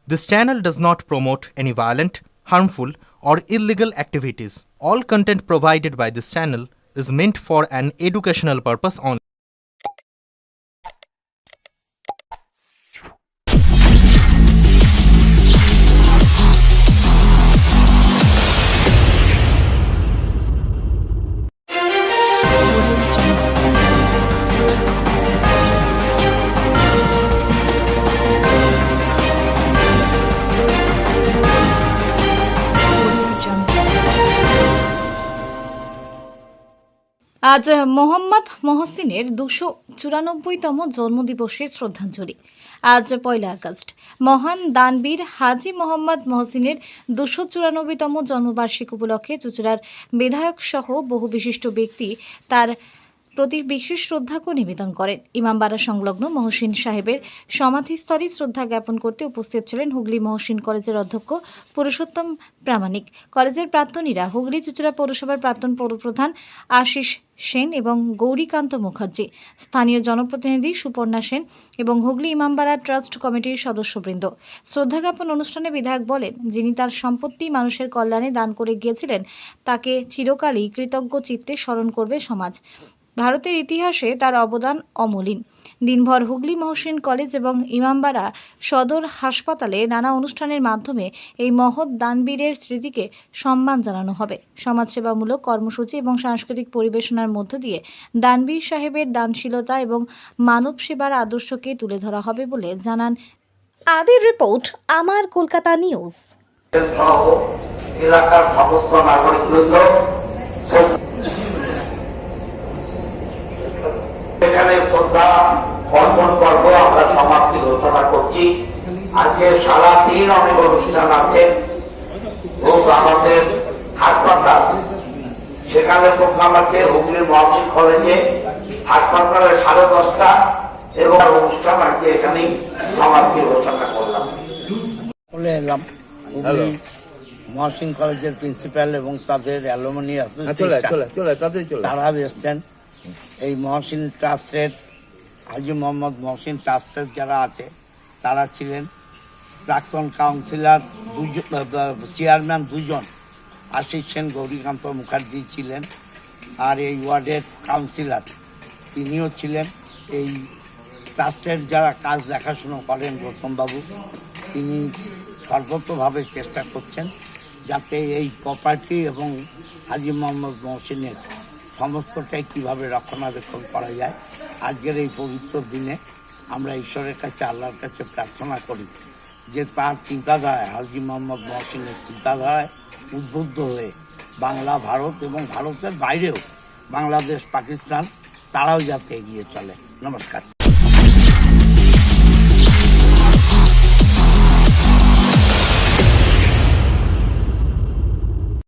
This channel does not promote any violent, harmful, or illegal activities. All content provided by this channel is meant for an educational purpose only. আজ মোহাম্মদ মহসিনের 294তম জন্মদিবসে শ্রদ্ধাঞ্জলি। আজ 1 August মহান দানবীর হাজী মোহাম্মদ মহসিনের 294তম জন্মবার্ষিকী উপলক্ষে চুঁচুড়ার বিধায়ক সহ বহু বিশিষ্ট ব্যক্তি তার প্রতি বিশেষ শ্রদ্ধা নিবেদন করেন। ইমামবাড়া সংলগ্ন মহসিন সাহেবের সমাধিস্থলে শ্রদ্ধা জ্ঞাপন করতে উপস্থিত ছিলেন হুগলি মহসিন কলেজের অধ্যক্ষ পুরুষোত্তম প্রামাণিক, কলেজের প্রাক্তনীরা, হুগলি চুঁচুড়া পৌরসভার প্রাক্তন পৌরপ্রধান আশিস সেন এবং গৌরীকান্ত মুখার্জি, স্থানীয় জনপ্রতিনিধি সুপর্ণা সেন এবং হুগলি ইমামবাড়া ট্রাস্ট কমিটির সদস্যবৃন্দ। শ্রদ্ধা জ্ঞাপন অনুষ্ঠানে বিধায়ক বলেন, যিনি তার সম্পত্তি মানুষের কল্যাণে দান করে গিয়েছিলেন তাকে চিরকালই কৃতজ্ঞ চিত্তে স্মরণ করবে সমাজ। ভারতের ইতিহাসে তার অবদান অমলিন। দিনভর হুগলি মহসিন কলেজ এবং ইমামবাড়া সদর হাসপাতালে নানা অনুষ্ঠানের মাধ্যমে এই মহৎ দানবীরের স্মৃতিকে সম্মান জানানো হবে। সমাজসেবামূলক কর্মসূচি এবং সাংস্কৃতিক পরিবেশনার মধ্য দিয়ে দানবীর সাহেবের দানশীলতা এবং মানব সেবার আদর্শকে তুলে ধরা হবে বলে জানান। আদির রিপোর্ট, আমার কলকাতা নিউজ। এলাকার সমস্ত নাগরিকবৃন্দ এখানে শ্রদ্ধা অর্পণ পর্ব আমরা সমাপ্তি ঘোষণা করছি। আজকে সারাদিন অনেক অনুষ্ঠান আছে। আমাদের হাসপাতাল সেখানে প্রোগ্রাম আছে হুগলির মহসিন কলেজে, হাসপাতালে 10:30 এবং অনুষ্ঠান আজকে এখানেই সমাপ্তি ঘোষণা করলাম। চলে এলাম হুগলি মহসিন কলেজের প্রিন্সিপাল এবং তাদের অ্যালুমিনি তারা এসছেন। এই মহসিন ট্রাস্টের হাজী মোহাম্মদ মহসিন ট্রাস্টের যারা আছে তারা ছিলেন প্রাক্তন কাউন্সিলর চেয়ারম্যান 2 জন, আশিস সেন, গৌরীকান্ত মুখার্জি ছিলেন, আর এই ওয়ার্ডের কাউন্সিলর তিনিও ছিলেন। এই ট্রাস্টের যারা কাজ দেখাশুনো করেন গৌতমবাবু, তিনি সর্বতভাবে চেষ্টা করছেন যাতে এই প্রপার্টি এবং হাজী মোহাম্মদ মহসিনের সমস্তটাই কীভাবে রক্ষণাবেক্ষণ করা যায়। আজকের এই পবিত্র দিনে আমরা ঈশ্বরের কাছে, আল্লাহর কাছে প্রার্থনা করি যে তার চিন্তাধারায়, হাজী মোহাম্মদ মহসিনের চিন্তাধারায় উদ্বুদ্ধ হয়ে বাংলা, ভারত এবং ভারতের বাইরেও বাংলাদেশ, পাকিস্তান, তারাও যাতে এগিয়ে চলে। নমস্কার।